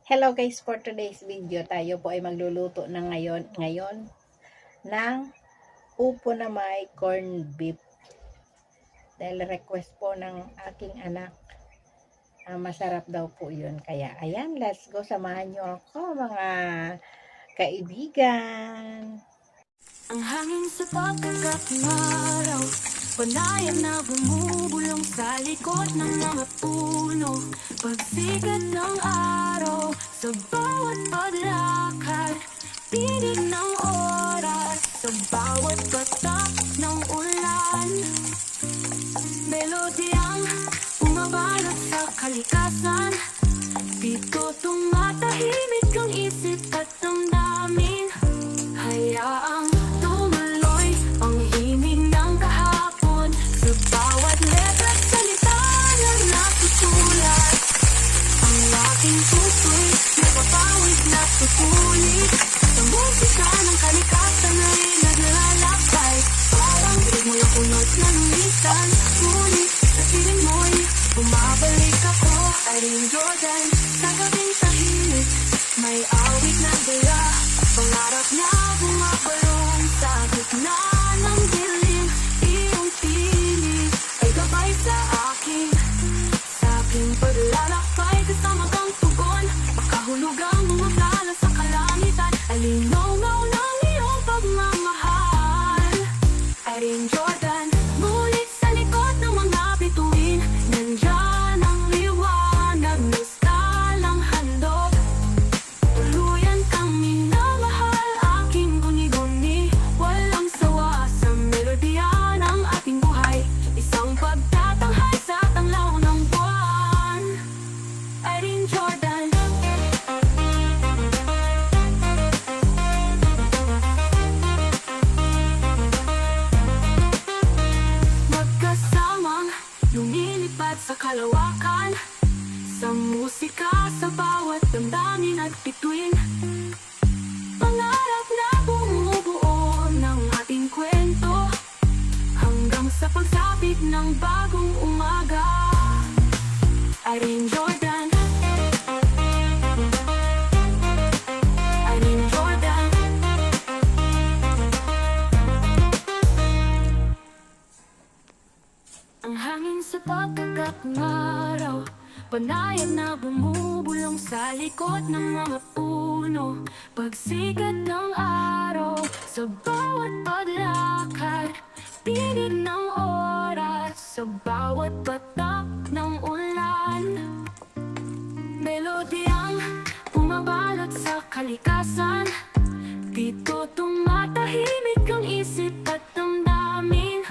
Hello guys, for today's video tayo po ay magluluto ng ngayon ng upo na may corned beef. Dahil request po ng aking anak, masarap daw po yun. Kaya ayan, let's go, samahan nyo ako mga kaibigan. Ang hangin sa pagkagat ng araw, panayan na bumubulong sa likod ng mga puno. Pagsikat ng araw, sa bawat paglakad, tinig ng oras, sa bawat patak ng ulan. Melodiyang bumabalot sa kalikasan, dito tumatahimik ang isip at damdamin. Hayaang tumuloy ang himig ng kahapon, sa bawat letra at salita na nasusulat. Ang aking puso'y napapawid na tutulik, sa musika ng kalikasan ay naglalakbay. Parang ritmo yung unod na lumisan, ngunit sa piling mo'y bumabalik ako. Irene Jordan, sa gabing tahimik, may awit na dala, pangarap na bumabalong sa gitna ng dilim. Iyong tinig ay gabay sa akin, sa aking paglalakbay, kasama kang tugon. Makahulugang bumagala sa kalangitan, alinaw-ngaw ng iyong pagmamahal. Irene Jordan, ngunit sa likod ng mga bituin, nandyan ang liwanag na skalang handog. Tuluyan kang minamahal, aking guni-guni, walang sawa sa melodiya ng ating buhay. Isang pagtatanghal sa tanglaw ng buwan. Irene Jordan. Magkasamang lumilipad sa kalawakan, sa musika, sa bawat damdamin at bituin. Pangarap na bumubuo ng ating kwento, hanggang sa pagsapit ng bagong umaga. Irene Jordan. Irene Jordan. Ang hangin sa pagkagat ng araw, panayan na bumubulong sa likod ng mga puno. Pagsikat ng araw, sa bawat paglakad, tinig ng oras, sa bawat patak ng ulan. Melodiyang bumabalot sa kalikasan, dito tumatahimik ang isip at damdamin.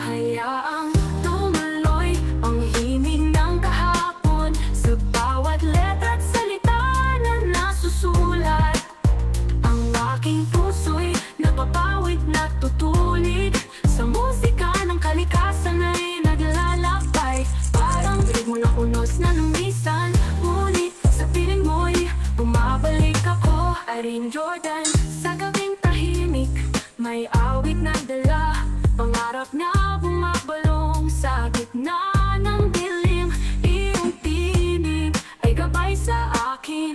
Hayaang tumuloy ang himig ng kahapon, sa bawat letra at salita na nasusulat. Ang aking puso'y napapawid na tutulig, sa musika ng kalikasan ay naglalakbay. Parang ritmo ng unos na lumisan, ngunit sa piling mo'y bumabalik ako. Irene Jordan, sa gabing tahimik, may awit na dala, pangarap na bumabalong sa gitna ng dilim. Iyong tinig ay gabay sa akin,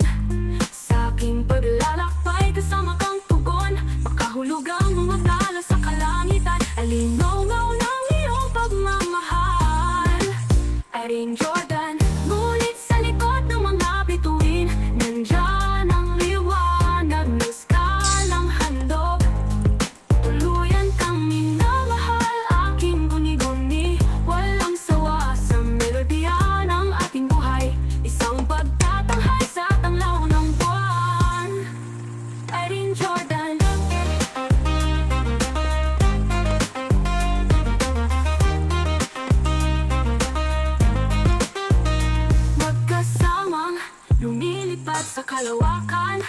sa aking paglalakbay, kasama kang tugon. Makahulugang bumagala sa kalangitan, alinaw-ngaw ng iyong pagmamahal. Irene Jordan, ngunit sa likod ng mga bituin, nandyan ang liwanag na skalang handog. Tuluyan kang minamahal, aking guni-guni, walang sawa sa melodiya ng ating buhay. Isang pagtatanghal sa tanglaw ng buwan. Irene Jordan. Magkasamang lumilipad sa kalawakan,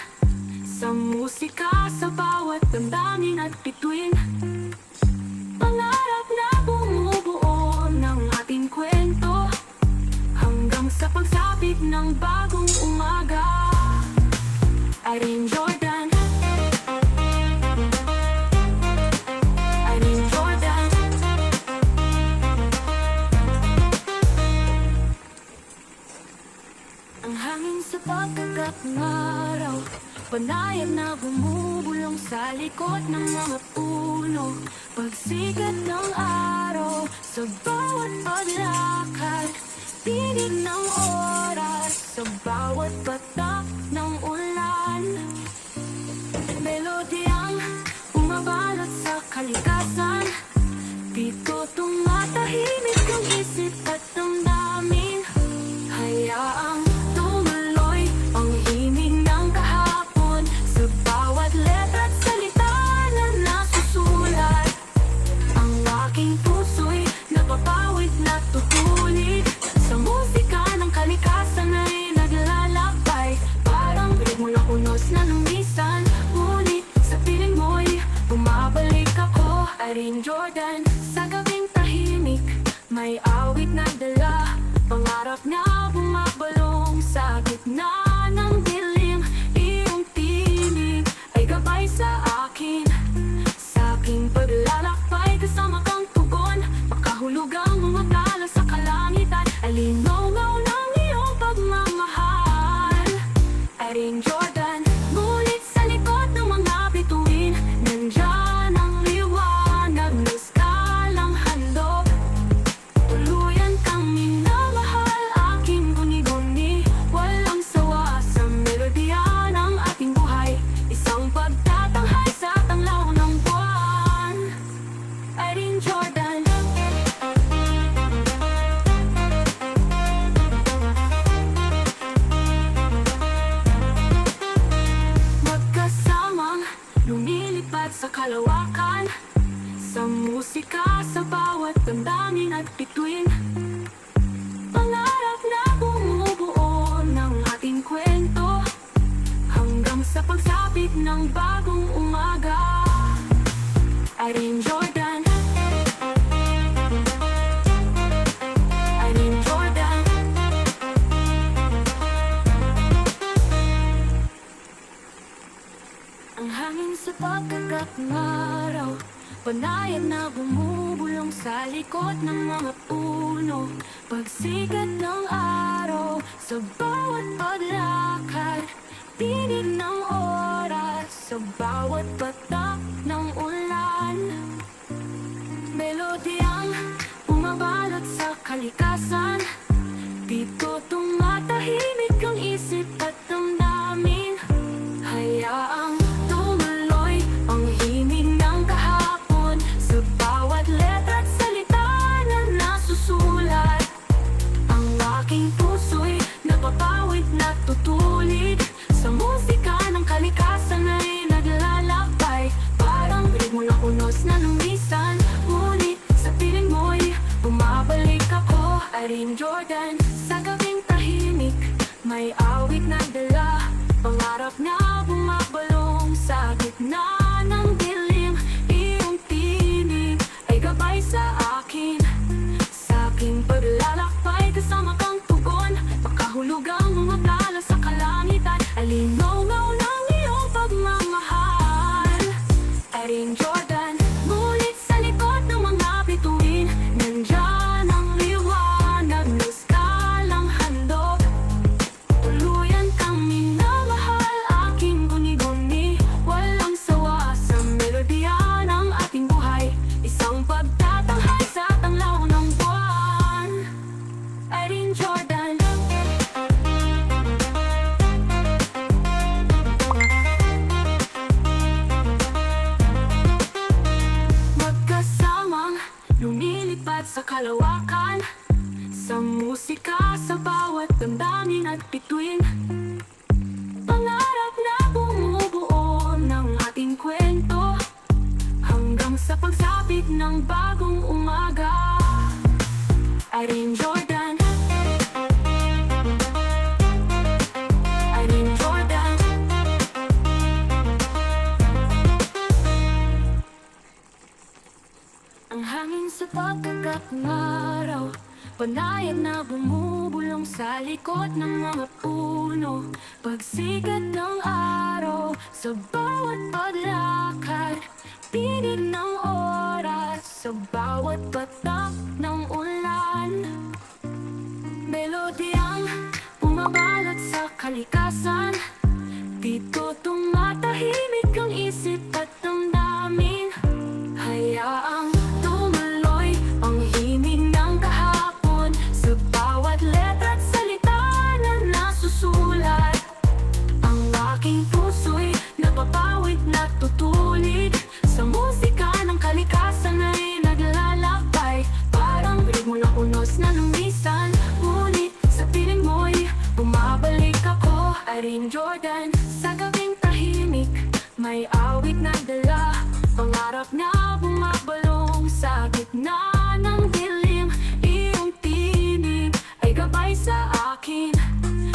sa musika, sa bawat damdamin at bituin. Pangarap na bumubuo ng ating kwento, hanggang sa pagsapit ng bagong umaga. Irene Jordan. Irene Jordan. Ang hangin sa pagkagat sa likod ng mga puno. Pagsikat ng araw sa bawat paglakad, tinig ng oras sa bawat patak ng ulan. Melodyang bumabalot sa kalikasan, dito tumatahimik ang isip at damdamin. Hayaang tumuloy ang himig ng kahapon sa bawat letra at salita na nasusulat. Ang aking puso'y napapawid na tutulid sa musika ng kalikasan ay naglalakbay. Parang ritmo ng unos na lumisan, ngunit sa piling mo'y bumabalik ako. Irene Jordan, sa gabing tahimik, may awit na dala, pangarap na bumabalong sa gitna ng dilim. Iyong tinig ay gabay sa akin, sa aking paglalakbay kasama kang tugon. Makahulog ang mga tala sa kalangitan, alinaw-ngaw ng iyong pagmamahal. Irene Jordan, ngunit sa likod ng mga bituin, nandyan ang liwanag na skalang handog. Tuluyan kang minamahal, aking guni-guni, walang sawa sa melodya ng ating buhay. Isang pagtatanghay sa tanglaw ng buwan. Irene Jordan. Magkasamang lumilipad sa kalawakan, sa musika, sa bawat damdamin at bituin. Pangarap na bumubuo ng ating kwento, hanggang sa pagsapit ng bagong umaga. Irene Jordan. Irene Jordan. Ang hangin sa pagkagat ng araw, panayan na bumubulong sa likod ng mga puno. Pagsikat ng araw sa bawat paglakad, tinig ng oras sa bawat patak ng ulan. Melodyang bumabalot sa kalikasan, dito tumatahimik ang isip at damdamin. Hayaang tumuloy ang himig ng kahapon sa bawat letra at salita na nasusulat. Ang aking puso'y napapawid na tutulid sa musika ng kalikasan ay naglalakbay. Parang ritmo ng unos na lumisan, ngunit sa piling mo'y bumabalik ako. Irene Jordan, sa gabing tahimik, may awit na dala, pangarap na bumabalong sa gitna ng dilim. Iyong tinig ay gabay sa akin, sa aking paglalakbay kasama kang tugon. Makahulog ang mga tala sa kalangitan, alinaw-ngaw ng iyong pagmamahal. Irene Jordan, ngunit sa likod ng mga bituin, nandyan ang liwanag na skalang handog. Tuluyan kang minamahal, aking guni-guni, walang sawa sa melodya ng ating buhay. Isang pagtatanghay sa tanglaw ng buwan. Irene Jordan. Magkasamang lumilipad sa kalawakan, sa musika, sa bawat damdamin at bituin. Pangarap na bumubuo ng ating kwento, hanggang sa pagsapit ng bagong umaga. Irene Jordan. Irene Jordan. Ang hangin sa pagkagat ng araw, panayan na bumubulong sa likod ng mga puno. Pagsikat ng araw sa bawat paglakad, tinig ng oras sa bawat patak ng ulan. Melodyang bumabalot sa kalikasan, dito tumatahimik ang isip at Jordan, sa gabing tahimik, may awit na dala, pangarap na bumabalong sa gitna ng dilim. Iyong tinig ay gabay sa akin,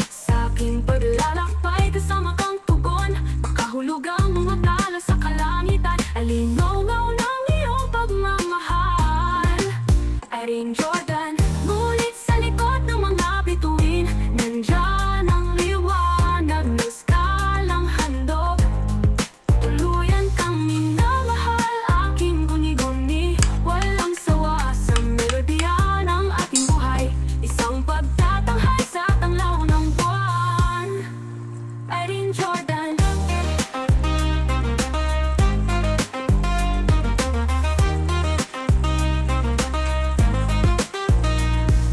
sa aking paglalakbay, kasama kang tugon, makahulog ang mga tala sa kalangitan, alinaw-ngaw ng iyong pagmamahal. Irene Jordan, ngunit sa likod ng mga bituin, nandyan ang liwanag ng skalang handog. Tuluyan kang minamahal, aking guni-guni, walang sawa sa melodiya ng ating buhay, isang pagtatanghay sa tanglaw ng buwan. Irene Jordan.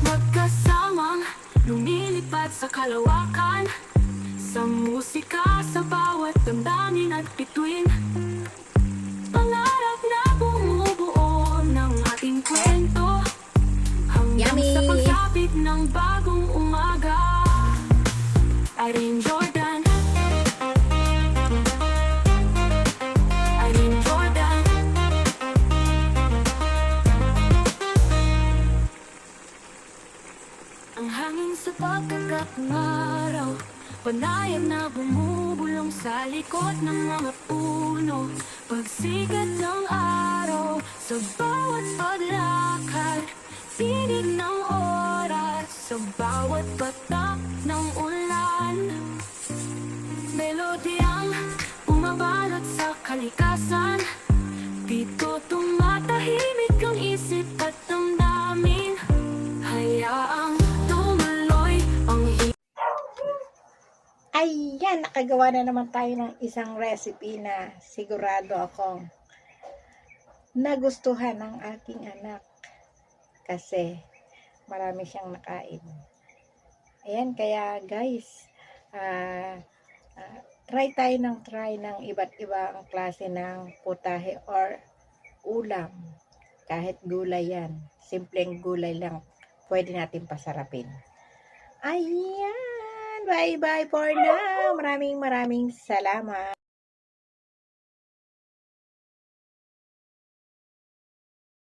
Magkasamang lumilipad sa kalawakan, sa musika, sa bawat damdamin at bituin. Pangarap na bumubuo ng ating kwento, hanggang Yummy! sa pagsapit ng bagong umaga. Irene Jordan. Irene Jordan. Ang hangin sa pagkagat ng araw, panayam na bumubulong sa likod ng mga puno. Pagsikat ng araw, sa bawat paglakad, tinig ng oras, sa bawat patak ng ulan. Melodiyang bumabalot sa kalikasan, dito tumatahimik ang isip at damdamin. Hayaang tumuloy ang Ayan, nakagawa na naman tayo ng isang recipe na sigurado akong nagustuhan ng aking anak kasi marami siyang nakain. Ayan, kaya guys, try ng iba't ibang klase ng putahe or ulam. Kahit gulay yan, simpleng gulay lang, pwede natin pasarapin. Ayan, bye-bye for now. Maraming salamat.